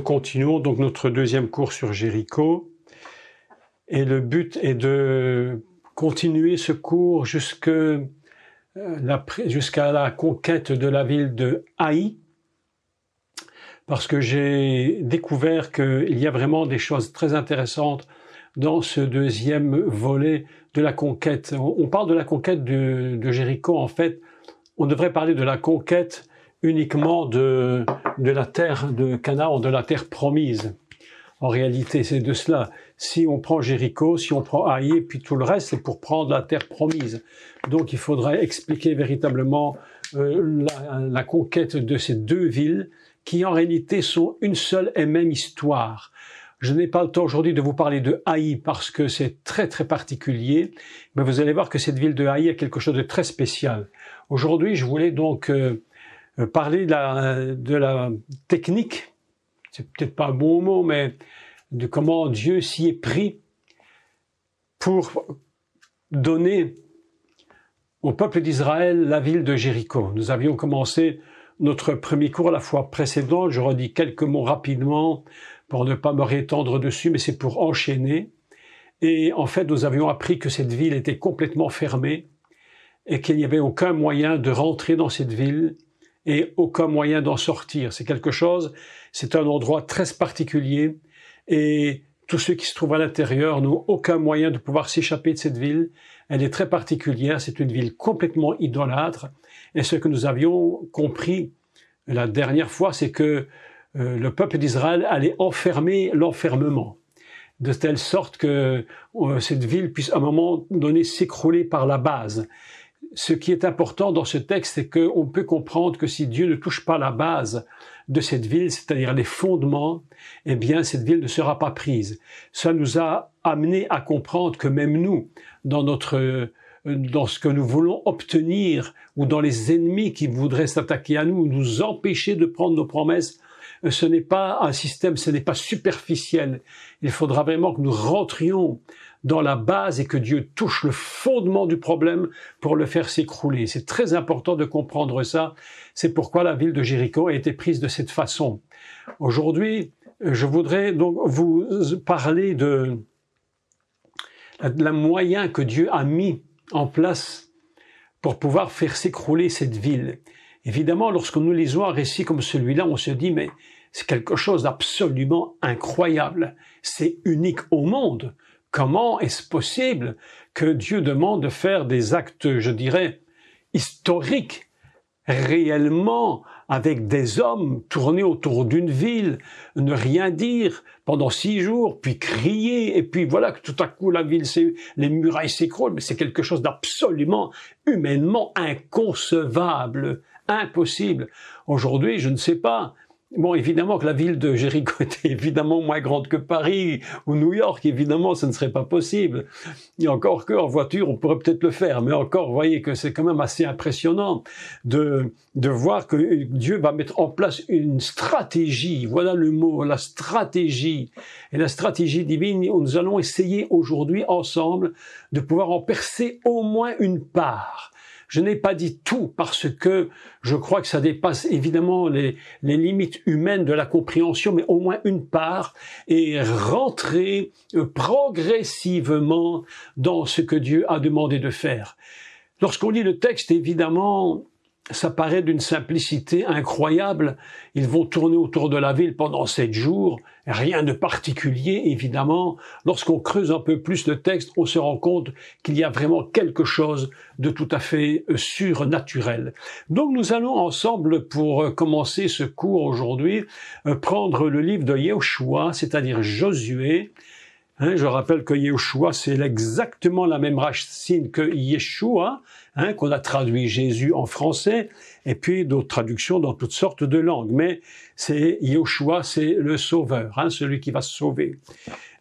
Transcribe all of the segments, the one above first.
nous continuons donc notre deuxième cours sur Jéricho et le but est de continuer ce cours jusqu'à la conquête de la ville de Haï, parce que j'ai découvert qu'il y a vraiment des choses très intéressantes dans ce deuxième volet de la conquête. On parle de la conquête de Jéricho, en fait, on devrait parler de la conquête uniquement de la terre de Canaan, de la terre promise. En réalité, c'est de cela. Si on prend Jéricho, si on prend Haï, puis tout le reste, c'est pour prendre la terre promise. Donc il faudrait expliquer véritablement la conquête de ces deux villes qui en réalité sont une seule et même histoire. Je n'ai pas le temps aujourd'hui de vous parler de Haï parce que c'est très très particulier, mais vous allez voir que cette ville de Haï a quelque chose de très spécial. Aujourd'hui, je voulais donc parler de la technique, c'est peut-être pas un bon mot, mais de comment Dieu s'y est pris pour donner au peuple d'Israël la ville de Jéricho. Nous avions commencé notre premier cours la fois précédente, je redis quelques mots rapidement pour ne pas me rétendre dessus, mais c'est pour enchaîner. Et en fait, nous avions appris que cette ville était complètement fermée et qu'il n'y avait aucun moyen de rentrer dans cette ville et aucun moyen d'en sortir. C'est quelque chose, c'est un endroit très particulier et tous ceux qui se trouvent à l'intérieur n'ont aucun moyen de pouvoir s'échapper de cette ville. Elle est très particulière, c'est une ville complètement idolâtre. Et ce que nous avions compris la dernière fois, c'est que le peuple d'Israël allait enfermer l'enfermement, de telle sorte que cette ville puisse à un moment donné s'écrouler par la base. Ce qui est important dans ce texte, c'est qu'on peut comprendre que si Dieu ne touche pas la base de cette ville, c'est-à-dire les fondements, eh bien cette ville ne sera pas prise. Ça nous a amené à comprendre que même nous, dans ce que nous voulons obtenir, ou dans les ennemis qui voudraient s'attaquer à nous, nous empêcher de prendre nos promesses, ce n'est pas un système, ce n'est pas superficiel. Il faudra vraiment que nous rentrions dans la base et que Dieu touche le fondement du problème pour le faire s'écrouler. C'est très important de comprendre ça. C'est pourquoi la ville de Jéricho a été prise de cette façon. Aujourd'hui, je voudrais donc vous parler de la moyen que Dieu a mis en place pour pouvoir faire s'écrouler cette ville. Évidemment, lorsque nous lisons un récit comme celui-là, on se dit, mais c'est quelque chose d'absolument incroyable. C'est unique au monde. Comment est-ce possible que Dieu demande de faire des actes, je dirais, historiques, réellement, avec des hommes tournés autour d'une ville, ne rien dire pendant 6 jours, puis crier, et puis voilà que tout à coup la ville, les murailles s'écroulent, mais c'est quelque chose d'absolument, humainement inconcevable, impossible. Aujourd'hui, je ne sais pas. Bon, évidemment que la ville de Jéricho était évidemment moins grande que Paris ou New York, évidemment, ce ne serait pas possible. Et encore qu'en voiture, on pourrait peut-être le faire, mais encore, vous voyez que c'est quand même assez impressionnant de voir que Dieu va mettre en place une stratégie, voilà le mot, la stratégie. Et la stratégie divine, nous allons essayer aujourd'hui ensemble de pouvoir en percer au moins une part. Je n'ai pas dit tout parce que je crois que ça dépasse évidemment les limites humaines de la compréhension, mais au moins une part, et rentrer progressivement dans ce que Dieu a demandé de faire. Lorsqu'on lit le texte, évidemment, ça paraît d'une simplicité incroyable. Ils vont tourner autour de la ville pendant 7 jours. Rien de particulier, évidemment. Lorsqu'on creuse un peu plus le texte, on se rend compte qu'il y a vraiment quelque chose de tout à fait surnaturel. Donc nous allons ensemble, pour commencer ce cours aujourd'hui, prendre le livre de Yehoshua, c'est-à-dire Josué. Je rappelle que Yehoshua, c'est exactement la même racine que Yeshua, qu'on a traduit Jésus en français, et puis d'autres traductions dans toutes sortes de langues. Mais c'est Yehoshua, c'est le sauveur, celui qui va sauver.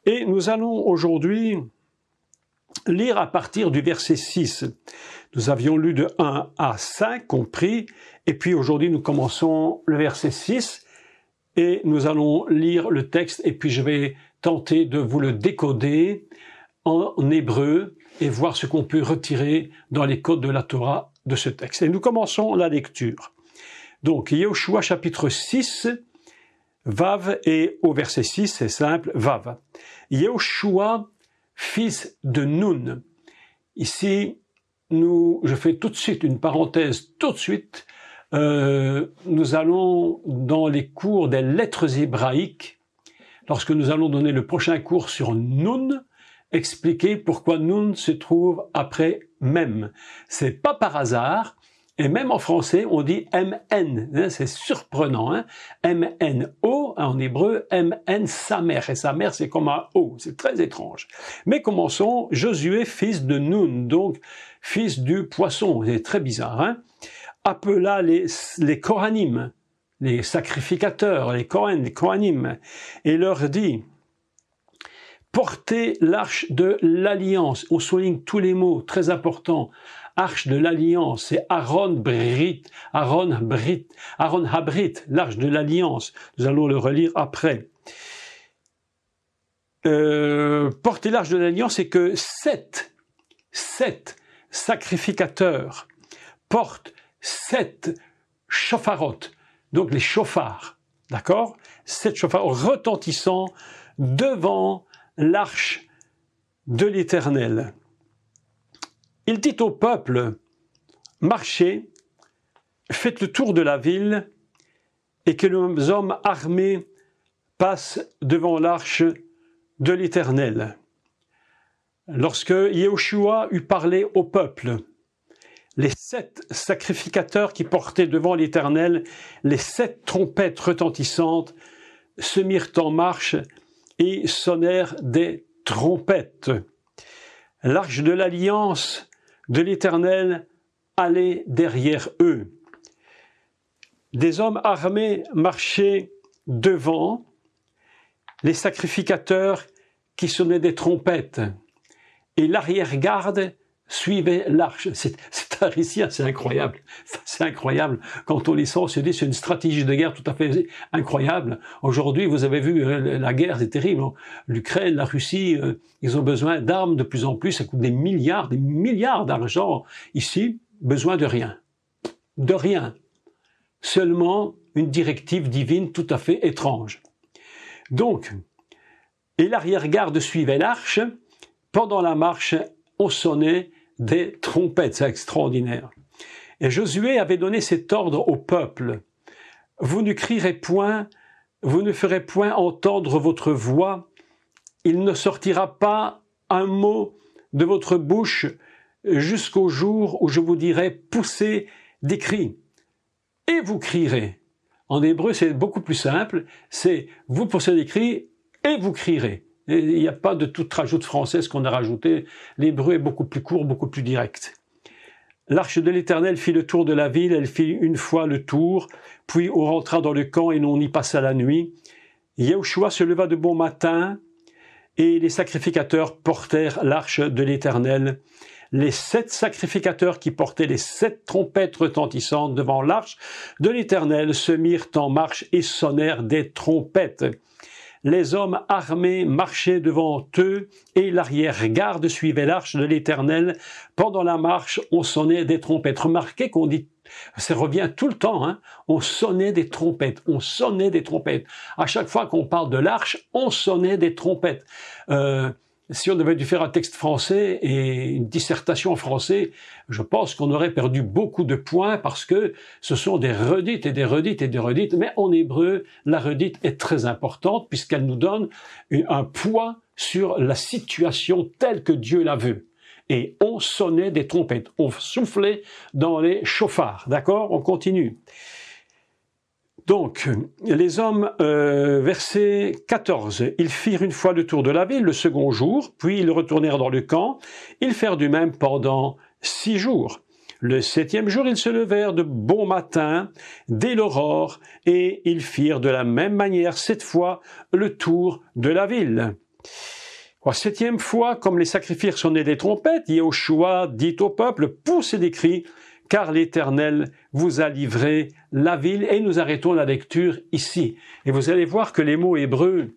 Et nous allons aujourd'hui lire à partir du verset 6. Nous avions lu de 1 à 5, compris, et puis aujourd'hui nous commençons le verset 6, et nous allons lire le texte, et puis je vais tenter de vous le décoder en hébreu et voir ce qu'on peut retirer dans les codes de la Torah de ce texte. Et nous commençons la lecture. Donc, Yehoshua chapitre 6, Vav, et au verset 6, c'est simple, Vav. Yehoshua, fils de Nun. Ici, je fais tout de suite une parenthèse, tout de suite, nous allons dans les cours des lettres hébraïques, lorsque nous allons donner le prochain cours sur Nun, expliquer pourquoi Nun se trouve après Mem. C'est pas par hasard, et même en français, on dit MN, c'est surprenant, hein? MNO, en hébreu, MN Samer, et Samer c'est comme un O, c'est très étrange. Mais commençons, Josué, fils de Nun, donc fils du poisson, c'est très bizarre, hein? Appela les Kohanim, les sacrificateurs, les Kohanim, et leur dit: portez l'arche de l'alliance. On souligne tous les mots, très importants. Arche de l'alliance, c'est Aaron Habrit, l'arche de l'alliance. Nous allons le relire après. Porter l'arche de l'alliance, c'est que sept sacrificateurs portent 7 chauffarot, donc les chauffards, d'accord? 7 chauffards retentissants devant l'arche de l'Éternel. Il dit au peuple: marchez, faites le tour de la ville, et que les hommes armés passent devant l'arche de l'Éternel. Lorsque Yehoshua eut parlé au peuple, les 7 sacrificateurs qui portaient devant l'Éternel les 7 trompettes retentissantes se mirent en marche et sonnèrent des trompettes. L'arche de l'alliance de l'Éternel allait derrière eux. Des hommes armés marchaient devant les sacrificateurs qui sonnaient des trompettes, et l'arrière-garde suivait l'arche. C'est un récit assez incroyable. C'est incroyable. Quand on les sent, on se dit c'est une stratégie de guerre tout à fait incroyable. Aujourd'hui, vous avez vu, la guerre, c'est terrible. L'Ukraine, la Russie, ils ont besoin d'armes de plus en plus. Ça coûte des milliards d'argent. Ici, besoin de rien. De rien. Seulement une directive divine tout à fait étrange. Donc, et l'arrière-garde suivait l'arche. Pendant la marche, on sonnait des trompettes, c'est extraordinaire. Et Josué avait donné cet ordre au peuple: vous ne crierez point, vous ne ferez point entendre votre voix, il ne sortira pas un mot de votre bouche jusqu'au jour où je vous dirai poussez des cris. Et vous crierez. En hébreu, c'est beaucoup plus simple, c'est vous poussez des cris et vous crierez. Et il n'y a pas de toute rajoute française qu'on a rajouté. L'hébreu est beaucoup plus court, beaucoup plus direct. L'arche de l'Éternel fit le tour de la ville, elle fit une fois le tour, puis on rentra dans le camp et l'on y passa la nuit. Yehoshua se leva de bon matin, et les sacrificateurs portèrent l'arche de l'Éternel. Les 7 sacrificateurs qui portaient les 7 trompettes retentissantes devant l'arche de l'Éternel se mirent en marche et sonnèrent des trompettes. Les hommes armés marchaient devant eux et l'arrière-garde suivait l'arche de l'Éternel. Pendant la marche, on sonnait des trompettes. Remarquez qu'on dit, ça revient tout le temps, hein, on sonnait des trompettes, on sonnait des trompettes. À chaque fois qu'on parle de l'arche, on sonnait des trompettes. Si on avait dû faire un texte français et une dissertation en français, je pense qu'on aurait perdu beaucoup de points parce que ce sont des redites et des redites et des redites. Mais en hébreu, la redite est très importante puisqu'elle nous donne un poids sur la situation telle que Dieu la veut. Et on sonnait des trompettes, on soufflait dans les chauffards. D'accord ? On continue. Donc, les hommes, verset 14, ils firent une fois le tour de la ville le second jour, puis ils retournèrent dans le camp, ils firent du même pendant 6 jours. Le 7e jour, ils se levèrent de bon matin, dès l'aurore, et ils firent de la même manière, 7 fois, le tour de la ville. La 7e fois, comme les sacrifices sonnaient des trompettes, Yehoshua dit au peuple, poussez des cris, car l'Éternel vous a livré la ville. Et nous arrêtons la lecture ici. Et vous allez voir que les mots hébreux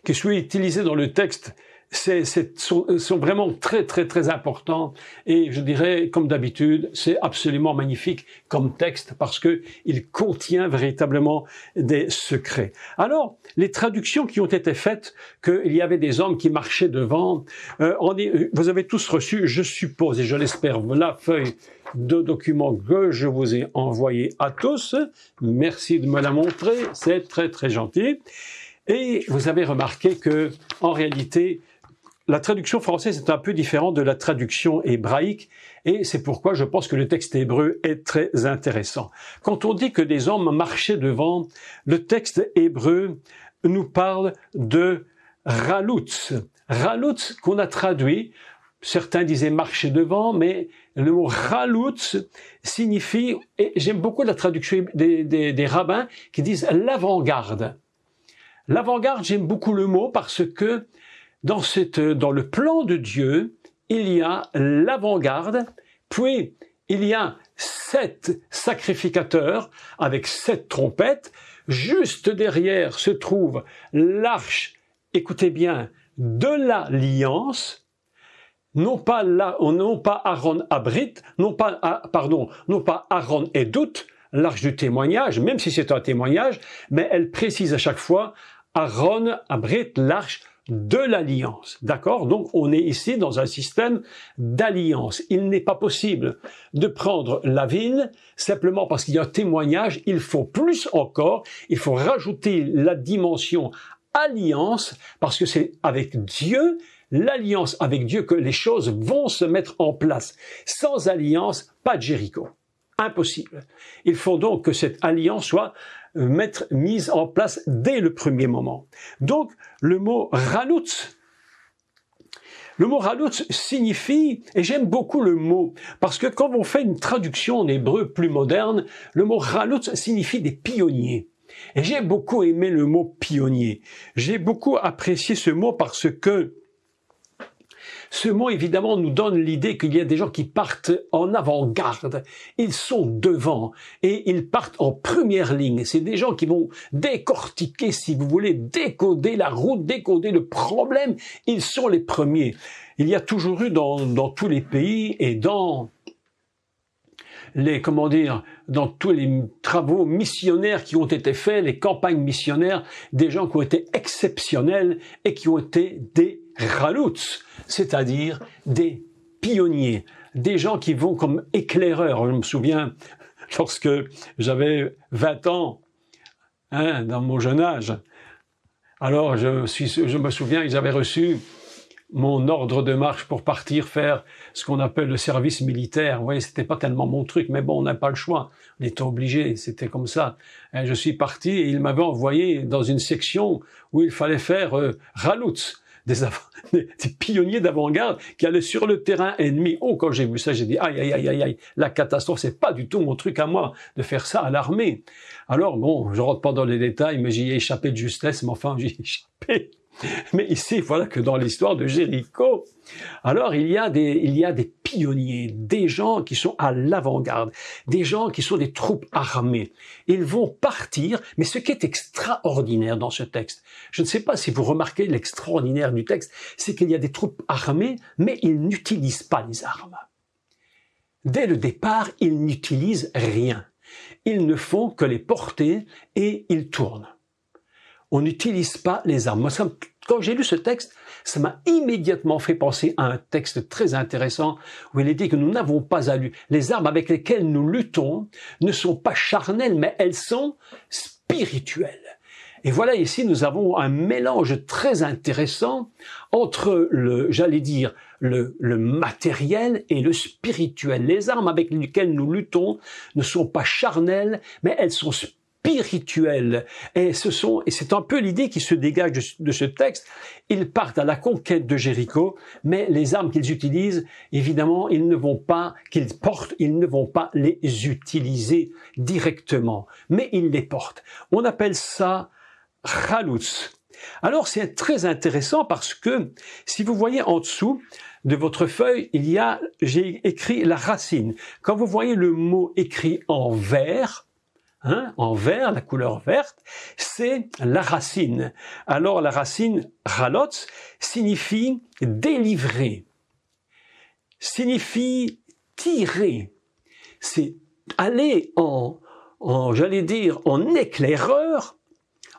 qui sont utilisés dans le texte, sont vraiment très, très, très importants. Et je dirais, comme d'habitude, c'est absolument magnifique comme texte parce que il contient véritablement des secrets. Alors, les traductions qui ont été faites, qu'il y avait des hommes qui marchaient devant, vous avez tous reçu, je suppose, et je l'espère, la feuille de documents que je vous ai envoyé à tous. Merci de me la montrer, c'est très, très gentil. Et vous avez remarqué que, en réalité, la traduction française est un peu différente de la traduction hébraïque et c'est pourquoi je pense que le texte hébreu est très intéressant. Quand on dit que des hommes marchaient devant, le texte hébreu nous parle de ralutz. Ralutz qu'on a traduit, certains disaient marcher devant, mais le mot ralutz signifie, et j'aime beaucoup la traduction des rabbins qui disent l'avant-garde. L'avant-garde, j'aime beaucoup le mot parce que dans le plan de Dieu, il y a l'avant-garde, puis il y a 7 sacrificateurs avec 7 trompettes. Juste derrière se trouve l'arche, écoutez bien, de l'alliance, non pas Aaron Abrit, non pas Aaron Edout, l'arche du témoignage, même si c'est un témoignage, mais elle précise à chaque fois Aaron Abrit, l'arche de l'alliance. D'accord? Donc, on est ici dans un système d'alliance. Il n'est pas possible de prendre la vigne simplement parce qu'il y a un témoignage. Il faut plus encore. Il faut rajouter la dimension alliance parce que c'est avec Dieu, l'alliance avec Dieu que les choses vont se mettre en place. Sans alliance, pas de Jéricho. Impossible. Il faut donc que cette alliance soit mise en place dès le premier moment. Donc, le mot ralutz signifie, et j'aime beaucoup le mot, parce que quand on fait une traduction en hébreu plus moderne, le mot ralutz signifie des pionniers. Et j'ai beaucoup aimé le mot pionnier. J'ai beaucoup apprécié ce mot parce que ce mot, évidemment, nous donne l'idée qu'il y a des gens qui partent en avant-garde. Ils sont devant et ils partent en première ligne. C'est des gens qui vont décortiquer, si vous voulez, décoder la route, décoder le problème. Ils sont les premiers. Il y a toujours eu dans tous les pays et dans dans tous les travaux missionnaires qui ont été faits, les campagnes missionnaires, des gens qui ont été exceptionnels et qui ont été des ralutz, c'est-à-dire des pionniers, des gens qui vont comme éclaireurs. Je me souviens, lorsque j'avais 20 ans, dans mon jeune âge, alors je me souviens que j'avais reçu mon ordre de marche pour partir faire ce qu'on appelle le service militaire. Vous voyez, c'était pas tellement mon truc, mais bon, on n'a pas le choix. On était obligé, c'était comme ça. Et je suis parti et il m'avait envoyé dans une section où il fallait faire ralutz, des pionniers d'avant-garde qui allaient sur le terrain ennemi. Oh, quand j'ai vu ça, j'ai dit aïe, aïe, aïe, aïe, aïe, la catastrophe, c'est pas du tout mon truc à moi de faire ça à l'armée. Alors bon, je rentre pas dans les détails, mais j'y ai échappé de justesse, mais enfin, j'y ai échappé. Mais ici, voilà que dans l'histoire de Jéricho, alors il y a des pionniers, des gens qui sont à l'avant-garde, des gens qui sont des troupes armées. Ils vont partir, mais ce qui est extraordinaire dans ce texte, je ne sais pas si vous remarquez l'extraordinaire du texte, c'est qu'il y a des troupes armées, mais ils n'utilisent pas les armes. Dès le départ, ils n'utilisent rien. Ils ne font que les porter et ils tournent. On n'utilise pas les armes. Moi, quand j'ai lu ce texte, ça m'a immédiatement fait penser à un texte très intéressant où il est dit que nous n'avons pas à lutter. Les armes avec lesquelles nous luttons ne sont pas charnelles, mais elles sont spirituelles. Et voilà, ici, nous avons un mélange très intéressant entre le matériel et le spirituel. Les armes avec lesquelles nous luttons ne sont pas charnelles, mais elles sont spirituelles. Et c'est un peu l'idée qui se dégage de ce texte. Ils partent à la conquête de Jéricho, mais les armes qu'ils utilisent, évidemment, qu'ils portent, ils ne vont pas les utiliser directement, mais ils les portent. On appelle ça ralutz. Alors c'est très intéressant parce que si vous voyez en dessous de votre feuille, j'ai écrit la racine. Quand vous voyez le mot écrit en vert, hein, en vert, la couleur verte, c'est la racine. Alors la racine ralotz signifie délivrer, signifie tirer, c'est aller j'allais dire, en éclaireur,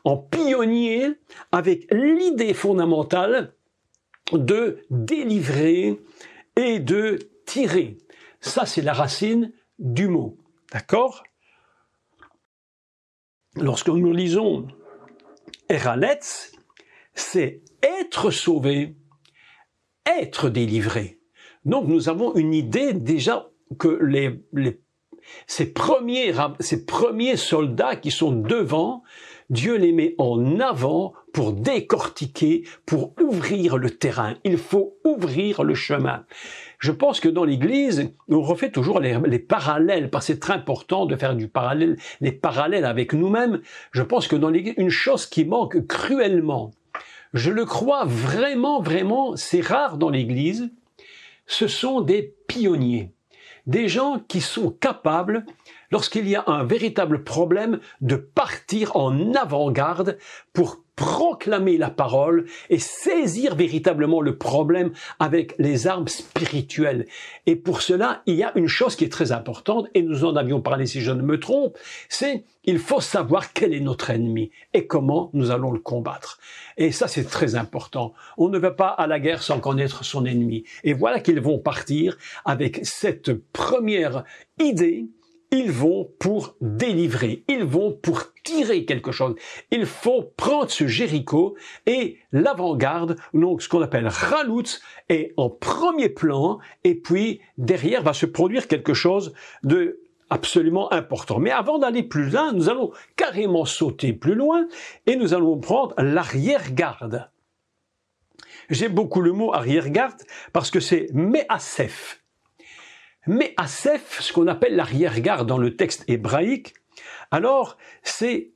en pionnier, avec l'idée fondamentale de délivrer et de tirer. Ça, c'est la racine du mot. D'accord? Lorsque nous lisons Eraletz, c'est être sauvé, être délivré. Donc nous avons une idée déjà que ces premiers soldats qui sont devant, Dieu les met en avant pour décortiquer, pour ouvrir le terrain. Il faut ouvrir le chemin. Je pense que dans l'Église, on refait toujours les parallèles, parce que c'est très important de faire les parallèles avec nous-mêmes. Je pense que dans l'Église, une chose qui manque cruellement, je le crois vraiment, vraiment, c'est rare dans l'Église, ce sont des pionniers. Des gens qui sont capables, lorsqu'il y a un véritable problème, de partir en avant-garde pour proclamer la parole et saisir véritablement le problème avec les armes spirituelles. Et pour cela, il y a une chose qui est très importante, et nous en avions parlé si je ne me trompe, c'est il faut savoir quel est notre ennemi et comment nous allons le combattre. Et ça, c'est très important. On ne va pas à la guerre sans connaître son ennemi. Et voilà qu'ils vont partir avec cette première idée. Ils vont pour délivrer, ils vont pour tirer quelque chose. Il faut prendre ce Jéricho et l'avant-garde, donc ce qu'on appelle Raloutz, est en premier plan et puis derrière va se produire quelque chose de absolument important. Mais avant d'aller plus loin, nous allons carrément sauter plus loin et nous allons prendre l'arrière-garde. J'aime beaucoup le mot arrière-garde parce que c'est Me'asef. Me'asef, ce qu'on appelle l'arrière-garde dans le texte hébraïque, alors c'est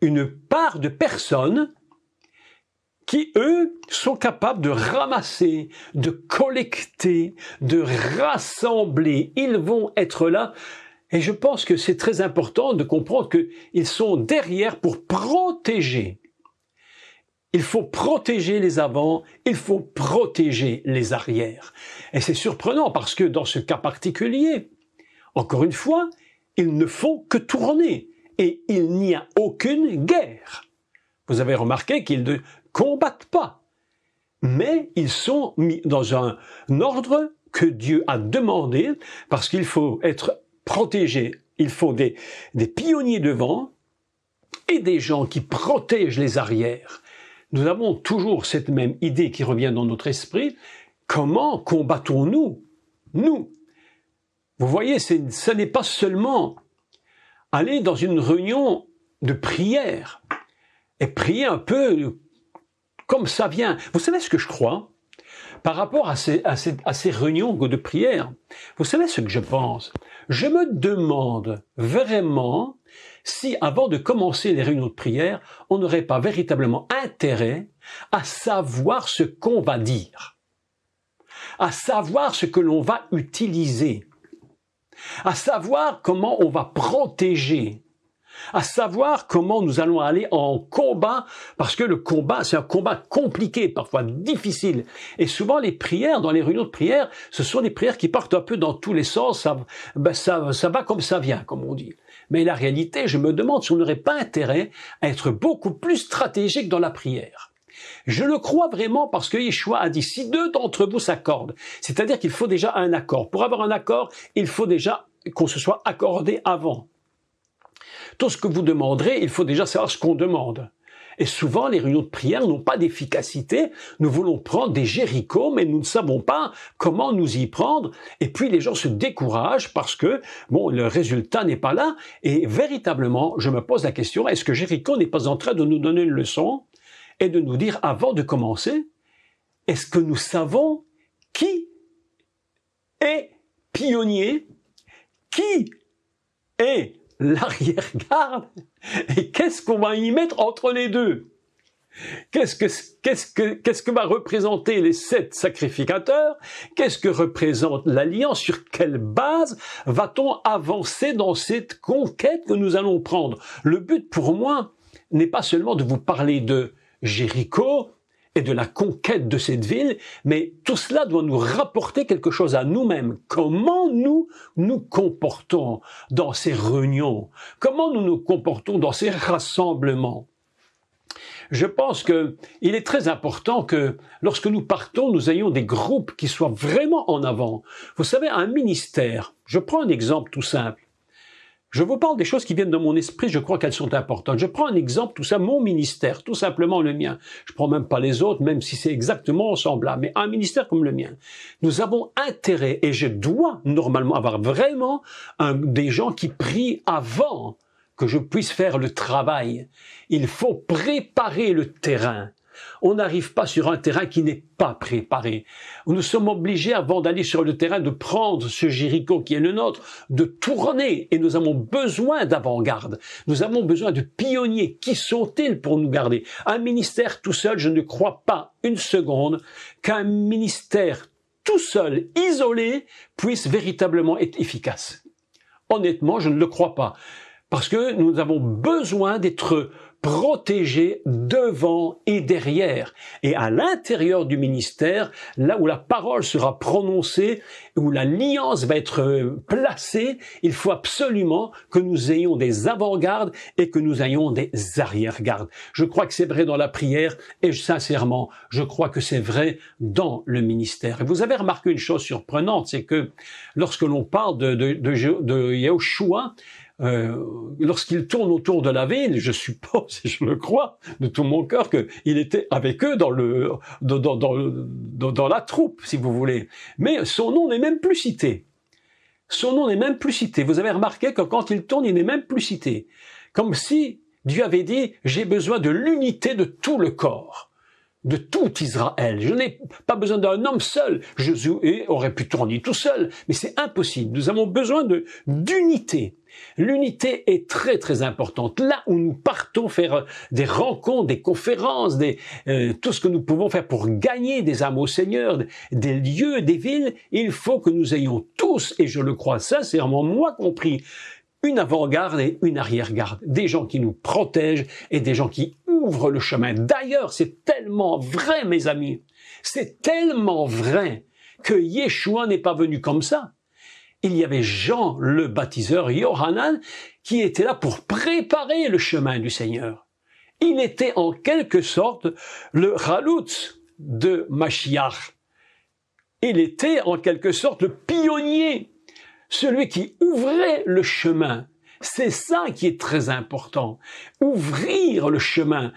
une part de personnes qui, eux, sont capables de ramasser, de collecter, de rassembler. Ils vont être là. Et je pense que c'est très important de comprendre qu'ils sont derrière pour protéger. Il faut protéger les avants, il faut protéger les arrières. Et c'est surprenant parce que dans ce cas particulier, encore une fois, ils ne font que tourner et il n'y a aucune guerre. Vous avez remarqué qu'ils ne combattent pas, mais ils sont mis dans un ordre que Dieu a demandé parce qu'il faut être protégé. Il faut des pionniers devant et des gens qui protègent les arrières. Nous avons toujours cette même idée qui revient dans notre esprit. Comment combattons-nous? Nous. Vous voyez, ce n'est pas seulement aller dans une réunion de prière et prier un peu comme ça vient. Vous savez ce que je crois? Par rapport à ces réunions de prière, vous savez ce que je pense? Je me demande vraiment si, avant de commencer les réunions de prière, on n'aurait pas véritablement intérêt à savoir ce qu'on va dire, à savoir ce que l'on va utiliser, à savoir comment on va protéger, à savoir comment nous allons aller en combat, parce que le combat, c'est un combat compliqué, parfois difficile. Et souvent, les prières, dans les réunions de prière, ce sont des prières qui partent un peu dans tous les sens, ça va comme ça vient, comme on dit. Mais la réalité, je me demande si on n'aurait pas intérêt à être beaucoup plus stratégique dans la prière. Je le crois vraiment parce que Yeshua a dit, si deux d'entre vous s'accordent, c'est-à-dire qu'il faut déjà un accord. Pour avoir un accord, il faut déjà qu'on se soit accordé avant. Tout ce que vous demanderez, il faut déjà savoir ce qu'on demande. Et souvent, les réunions de prière n'ont pas d'efficacité. Nous voulons prendre des Jérichos, mais nous ne savons pas comment nous y prendre. Et puis, les gens se découragent parce que, bon, le résultat n'est pas là. Et véritablement, je me pose la question, est-ce que Jéricho n'est pas en train de nous donner une leçon et de nous dire, avant de commencer, est-ce que nous savons qui est pionnier, qui est l'arrière-garde et qu'est-ce qu'on va y mettre entre les deux? Qu'est-ce que va représenter les 7 sacrificateurs? Qu'est-ce que représente l'alliance? Sur quelle base va-t-on avancer dans cette conquête que nous allons prendre? Le but pour moi n'est pas seulement de vous parler de Jéricho et de la conquête de cette ville, mais tout cela doit nous rapporter quelque chose à nous-mêmes. Comment nous nous comportons dans ces réunions? Comment nous nous comportons dans ces rassemblements? Je pense qu'il est très important que lorsque nous partons, nous ayons des groupes qui soient vraiment en avant. Vous savez, un ministère, je prends un exemple tout simple. Je vous parle des choses qui viennent de mon esprit, je crois qu'elles sont importantes. Je prends un exemple, tout ça, mon ministère, tout simplement le mien. Je prends même pas les autres, même si c'est exactement semblable, mais un ministère comme le mien. Nous avons intérêt, et je dois normalement avoir vraiment des gens qui prient avant que je puisse faire le travail. Il faut préparer le terrain. On n'arrive pas sur un terrain qui n'est pas préparé. Nous sommes obligés, avant d'aller sur le terrain, de prendre ce Jéricho qui est le nôtre, de tourner, et nous avons besoin d'avant-garde. Nous avons besoin de pionniers. Qui sont-ils pour nous garder? Un ministère tout seul, je ne crois pas une seconde qu'un ministère tout seul, isolé, puisse véritablement être efficace. Honnêtement, je ne le crois pas. Parce que nous avons besoin d'être protégés devant et derrière. Et à l'intérieur du ministère, là où la parole sera prononcée, où l'alliance va être placée, il faut absolument que nous ayons des avant-gardes et que nous ayons des arrière-gardes. Je crois que c'est vrai dans la prière et sincèrement, je crois que c'est vrai dans le ministère. Et vous avez remarqué une chose surprenante, c'est que lorsque l'on parle de Yahushua, lorsqu'il tourne autour de la ville, je suppose et je le crois de tout mon cœur qu'il était avec eux dans la troupe, si vous voulez. Mais son nom n'est même plus cité. Son nom n'est même plus cité. Vous avez remarqué que quand il tourne, il n'est même plus cité. Comme si Dieu avait dit, j'ai besoin de l'unité de tout le corps. De tout Israël. Je n'ai pas besoin d'un homme seul. Josué aurait pu tourner tout seul, mais c'est impossible. Nous avons besoin d'unité. L'unité est très très importante. Là où nous partons faire des rencontres, des conférences, tout ce que nous pouvons faire pour gagner des âmes au Seigneur, des lieux, des villes, il faut que nous ayons tous, et je le crois sincèrement, moi compris, une avant-garde et une arrière-garde, des gens qui nous protègent et des gens qui ouvrent le chemin. D'ailleurs, c'est tellement vrai, mes amis, c'est tellement vrai que Yeshua n'est pas venu comme ça. Il y avait Jean le baptiseur, Yohanan, qui était là pour préparer le chemin du Seigneur. Il était en quelque sorte le Chaloutz de Mashiach. Il était en quelque sorte le pionnier, celui qui ouvrait le chemin. C'est ça qui est très important. Ouvrir le chemin,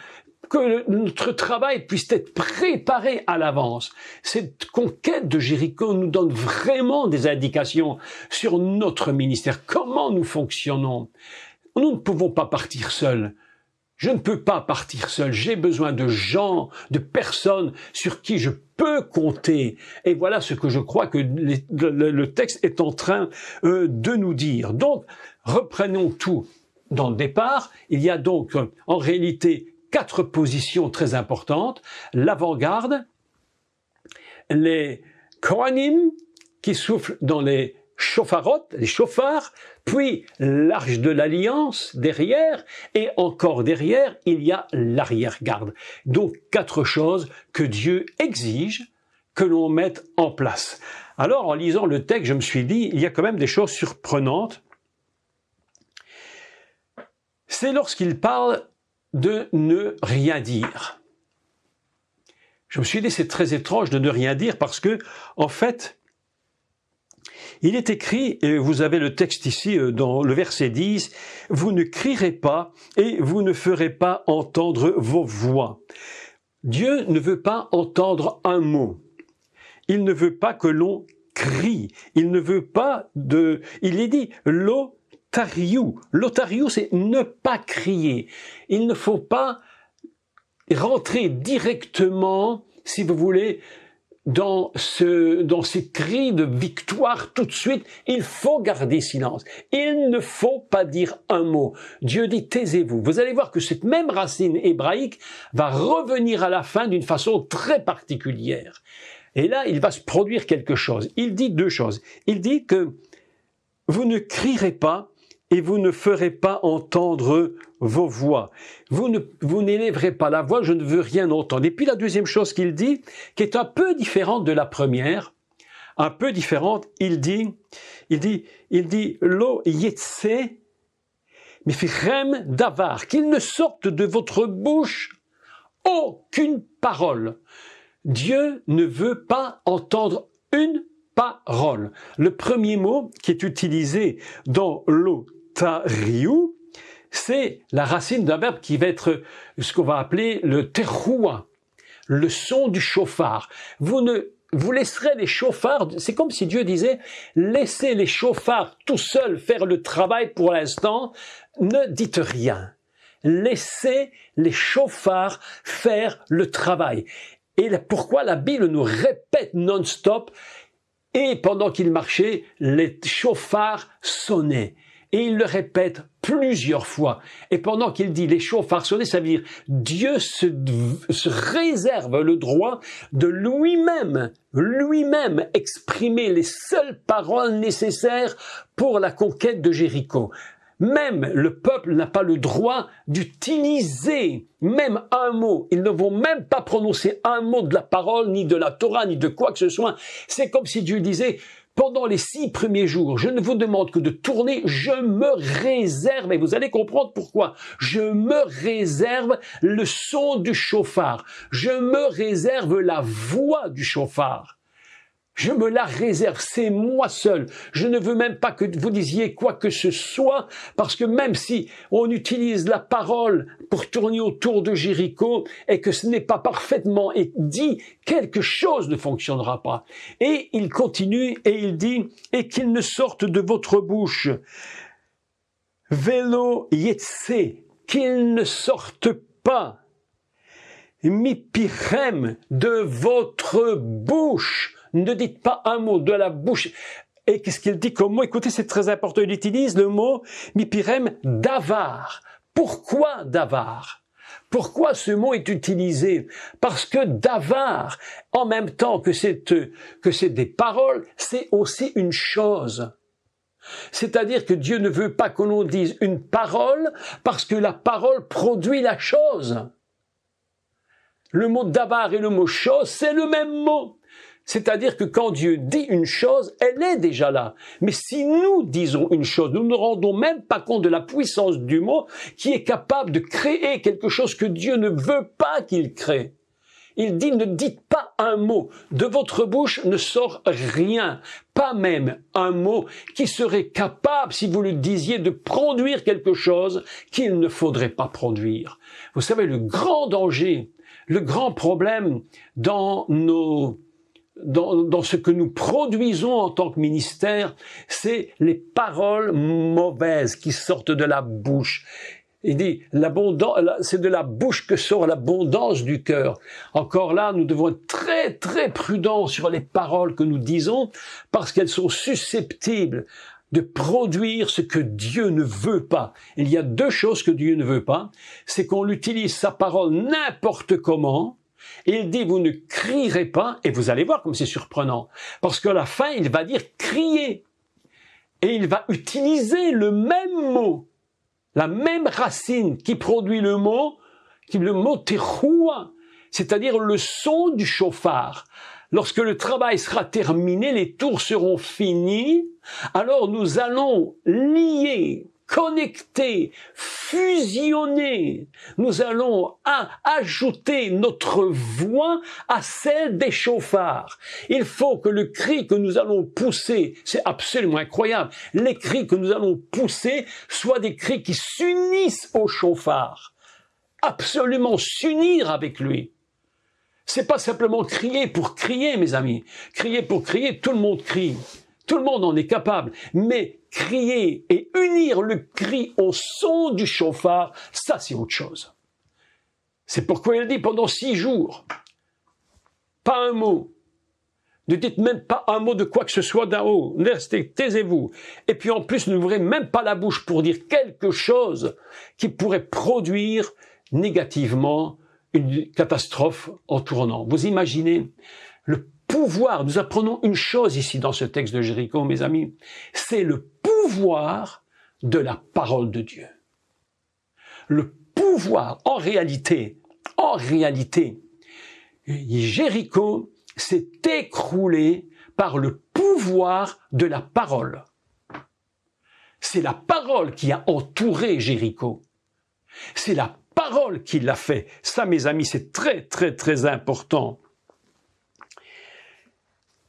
que notre travail puisse être préparé à l'avance. Cette conquête de Jéricho nous donne vraiment des indications sur notre ministère, comment nous fonctionnons. Nous ne pouvons pas partir seuls. Je ne peux pas partir seul. J'ai besoin de gens, de personnes sur qui je peux compter. Et voilà ce que je crois que le texte est en train de nous dire. Donc, reprenons tout dans le départ. Il y a donc en réalité 4 positions très importantes. L'avant-garde, les Kohanim qui soufflent dans les chauffarotes, les chauffards, puis l'arche de l'alliance derrière, et encore derrière, il y a l'arrière-garde. Donc 4 choses que Dieu exige que l'on mette en place. Alors en lisant le texte, je me suis dit, il y a quand même des choses surprenantes. C'est lorsqu'il parle de ne rien dire. Je me suis dit, c'est très étrange de ne rien dire parce que, en fait, il est écrit, et vous avez le texte ici dans le verset 10, « Vous ne crierez pas et vous ne ferez pas entendre vos voix. » Dieu ne veut pas entendre un mot. Il ne veut pas que l'on crie. Il ne veut pas de... Il est dit « l'otariou ». L'otariou, c'est ne pas crier. Il ne faut pas rentrer directement, si vous voulez, dans ces cris de victoire tout de suite, il faut garder silence. Il ne faut pas dire un mot. Dieu dit taisez-vous. Vous allez voir que cette même racine hébraïque va revenir à la fin d'une façon très particulière. Et là, il va se produire quelque chose. Il dit deux choses. Il dit que vous ne crierez pas et vous ne ferez pas entendre vos voix. Vous n'élèverez pas la voix, je ne veux rien entendre. Et puis la deuxième chose qu'il dit, qui est un peu différente de la première, un peu différente, il dit, lo yetse mifirem davar, qu'il ne sorte de votre bouche aucune parole. Dieu ne veut pas entendre une parole. Le premier mot qui est utilisé dans l'otariou, c'est la racine d'un verbe qui va être ce qu'on va appeler le teroua, le son du chauffard. Vous laisserez les chauffards, c'est comme si Dieu disait, laissez les chauffards tout seuls faire le travail pour l'instant, ne dites rien. Laissez les chauffards faire le travail. Et pourquoi la Bible nous répète non-stop, et pendant qu'il marchait, les chauffards sonnaient. Et il le répète plusieurs fois. Et pendant qu'il dit les chauffards sonnaient, ça veut dire Dieu se réserve le droit de lui-même exprimer les seules paroles nécessaires pour la conquête de Jéricho. Même le peuple n'a pas le droit d'utiliser même un mot. Ils ne vont même pas prononcer un mot de la parole, ni de la Torah, ni de quoi que ce soit. C'est comme si Dieu disait, pendant les 6 premiers jours, je ne vous demande que de tourner, je me réserve, et vous allez comprendre pourquoi, je me réserve le son du chauffard, je me réserve la voix du chauffard. Je me la réserve, c'est moi seul. Je ne veux même pas que vous disiez quoi que ce soit, parce que même si on utilise la parole pour tourner autour de Jéricho et que ce n'est pas parfaitement dit, quelque chose ne fonctionnera pas. Et il continue et il dit, et qu'il ne sorte de votre bouche, velo yetse, qu'il ne sorte pas, mipirem, de votre bouche. Ne dites pas un mot de la bouche. Et qu'est-ce qu'il dit comme mot? Écoutez, c'est très important. Il utilise le mot mipirem davar. Pourquoi davar? Pourquoi ce mot est utilisé? Parce que davar, en même temps que c'est des paroles, c'est aussi une chose. C'est-à-dire que Dieu ne veut pas que l'on dise une parole parce que la parole produit la chose. Le mot davar et le mot chose, c'est le même mot. C'est-à-dire que quand Dieu dit une chose, elle est déjà là. Mais si nous disons une chose, nous ne rendons même pas compte de la puissance du mot qui est capable de créer quelque chose que Dieu ne veut pas qu'il crée. Il dit, ne dites pas un mot. De votre bouche ne sort rien. Pas même un mot qui serait capable, si vous le disiez, de produire quelque chose qu'il ne faudrait pas produire. Vous savez, le grand danger, le grand problème dans ce que nous produisons en tant que ministère, c'est les paroles mauvaises qui sortent de la bouche. Il dit, c'est de la bouche que sort l'abondance du cœur. Encore là, nous devons être très, très prudents sur les paroles que nous disons, parce qu'elles sont susceptibles de produire ce que Dieu ne veut pas. Il y a 2 choses que Dieu ne veut pas, c'est qu'on utilise sa parole n'importe comment. Et il dit, vous ne crierez pas, et vous allez voir comme c'est surprenant, parce qu'à la fin, il va dire crier. Et il va utiliser le même mot, la même racine qui produit le mot teroua, c'est-à-dire le son du chauffard. Lorsque le travail sera terminé, les tours seront finis, alors nous allons lier, connecter, fusionner, nous allons ajouter notre voix à celle des chauffards. Il faut que le cri que nous allons pousser, c'est absolument incroyable, les cris que nous allons pousser soient des cris qui s'unissent au chauffard, absolument s'unir avec lui. C'est pas simplement crier pour crier, mes amis. Crier pour crier, tout le monde crie. Tout le monde en est capable. Mais crier et unir le cri au son du chauffard, ça c'est autre chose. C'est pourquoi il dit pendant 6 jours, pas un mot, Ne dites même pas un mot de quoi que ce soit d'en haut. Restez, taisez-vous. Et puis en plus, n'ouvrez même pas la bouche pour dire quelque chose qui pourrait produire négativement une catastrophe en tournant. Vous imaginez le pouvoir, nous apprenons une chose ici dans ce texte de Jéricho, mes amis, c'est le pouvoir de la parole de Dieu. Le pouvoir, en réalité, Jéricho s'est écroulé par le pouvoir de la parole. C'est la parole qui a entouré Jéricho. C'est la parole qui l'a fait. Ça, mes amis, c'est très, très, très important.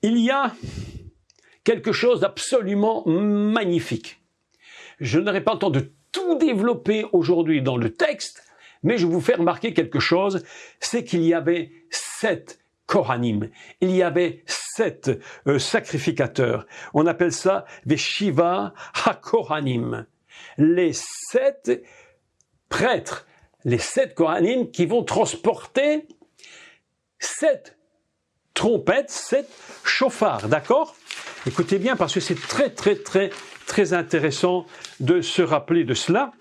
Il y a quelque chose d'absolument magnifique. Je n'aurai pas le temps de tout développer aujourd'hui dans le texte, mais je vais vous faire remarquer quelque chose, c'est qu'il y avait 7 Kohanim, il y avait 7 sacrificateurs. On appelle ça des Shiva HaKohanim. Les 7 prêtres, les 7 Kohanim qui vont transporter 7 trompettes, 7 chauffards, d'accord? Écoutez bien parce que c'est très, très, très, très intéressant de se rappeler de cela.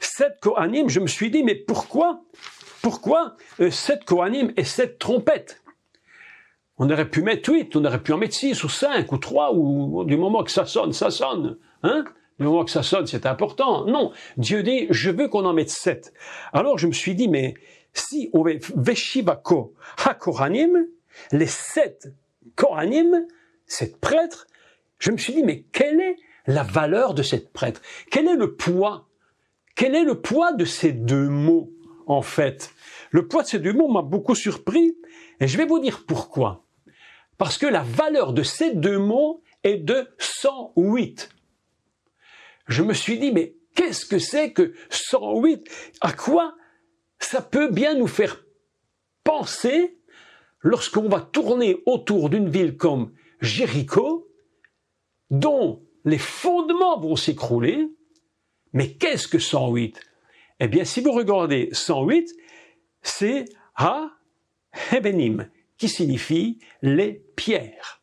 7 Kohanim, je me suis dit, mais pourquoi 7 Kohanim et 7 trompettes? On aurait pu mettre 8, on aurait pu en mettre 6 ou 5 ou 3, ou du moment que ça sonne, hein? Du moment que ça sonne, c'est important. Non, Dieu dit, je veux qu'on en mette 7. Alors je me suis dit, mais si on veut Veshivako HaKohanim, les 7 Kohanim, 7 prêtres, je me suis dit, mais quelle est la valeur de cette prêtre? Quel est le poids? Quel est le poids de ces deux mots, en fait? Le poids de ces deux mots m'a beaucoup surpris, et je vais vous dire pourquoi. Parce que la valeur de ces deux mots est de 108. Je me suis dit, mais qu'est-ce que c'est que 108? À quoi ça peut bien nous faire penser lorsqu'on va tourner autour d'une ville comme Jéricho, dont les fondements vont s'écrouler? Mais qu'est-ce que 108? Eh bien, si vous regardez 108, c'est Ha-Hebenim, qui signifie les pierres.